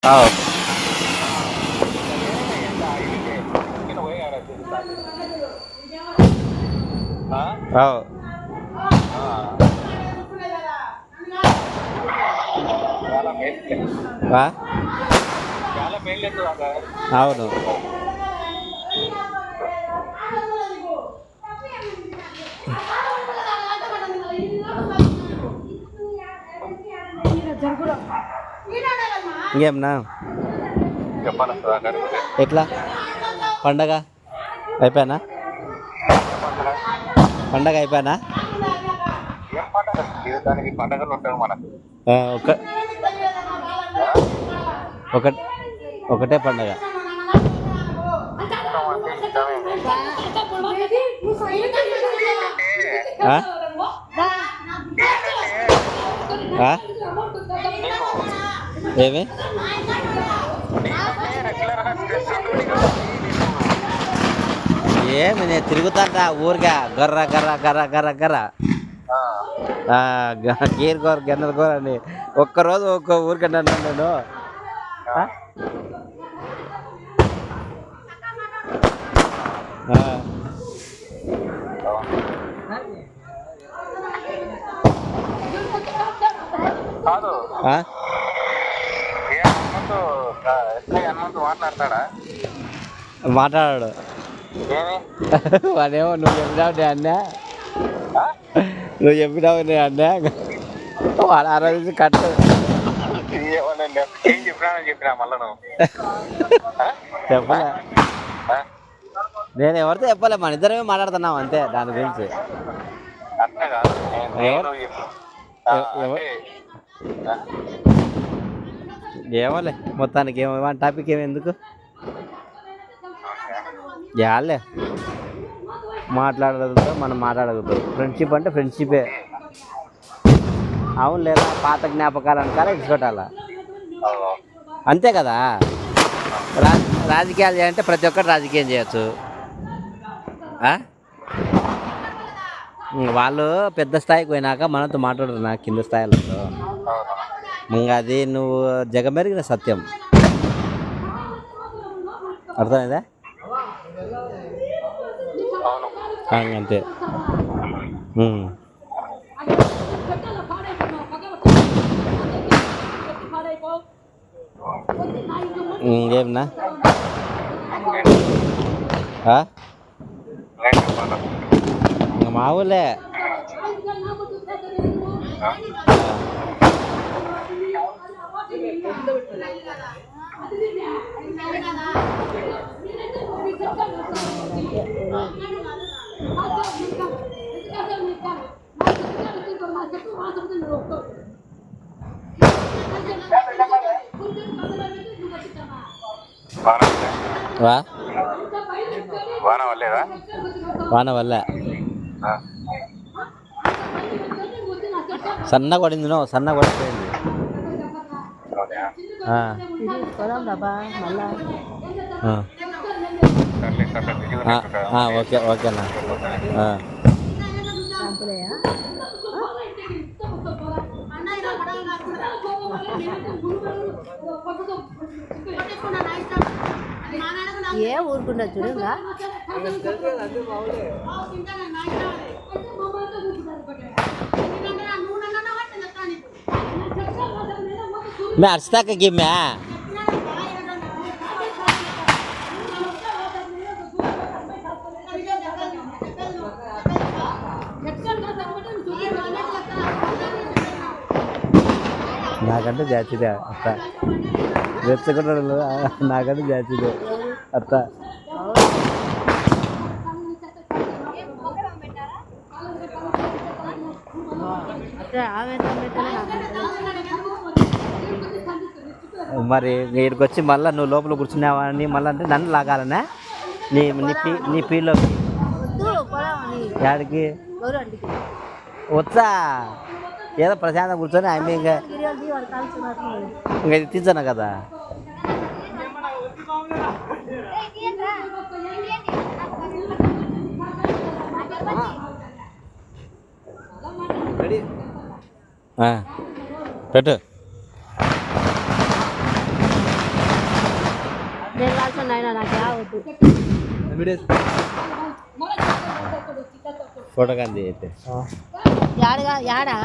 అవు అవు ఆ? అవును. ఇంకేమన్నా ఎట్లా పండగ అయిపోయానా? పండగ అయిపోయానా? ఒక ఒక ఒకటే పండగ. ఆ? ఆ? ఏమి ఏమి నేను తిరుగుతాంటా ఊరిగా గర్ర గర్ర గర్ర గర్ర గర్ర గీర్ గోర గెన్నెల గోర అని ఒక్కరోజు ఒక్క ఊరికన్నా నేను. మాట్లాడాడు వాడేమో నువ్వు చెప్పినావు నే అన్నా, నువ్వు చెప్పినావు నే అన్నా, వాడు ఆ రోజు కట్టు చెప్పలే. నేను ఎవరితో చెప్పలే, మన ఇద్దరమే మాట్లాడుతున్నాం అంతే దాని గురించి. ఏమోలే మొత్తానికి ఏమో టాపిక్ ఏమి ఎందుకు యాలే మాట్లాడగలుగుతాం, మనం మాట్లాడగలుగుతాం. ఫ్రెండ్షిప్ అంటే ఫ్రెండ్షిపే. అవును లేదా పాత జ్ఞాపకాలు అనుకాల ఇచ్చిపెట్టాల అంతే కదా. రాజకీయాలు చేయాలంటే ప్రతి ఒక్కరు రాజకీయం చేయొచ్చు. వాళ్ళు పెద్ద స్థాయికి పోయినాక మనతో మాట్లాడరు నా కింద స్థాయిలో. ఇంకా అది నువ్వు జగమెరిగిన సత్యం. అర్థమైందా? అంతే. ఇంకేమన్నా ఇంకా మామూలే. వాన వల్ల సన్న పడింది, సన్న పడిపోయింది. ఓకే ఓకేనా. ఏ ఊరుకుండా చూడుగా మే అర్చితాకి మే నాకంటే జాతిదే అత్త రెచ్చగొట్టడు, నాకంటే జాతిదే అత్త. మరి ఇక్కడికి వచ్చి మళ్ళీ నువ్వు లోపల కూర్చున్నావని మళ్ళీ అంటే నన్ను లాగాలనా నీ పీలోకి యాడికి వచ్చా? ఏదో ప్రశాంతం కూర్చొని ఆమె ఇంకా ఇది తీర్చాను కదా. పెట్టు. వెళ్ళాల్సిన ఆయన నాకు యావద్దు ఫోటో కానీ అయితే యాడగా యాడా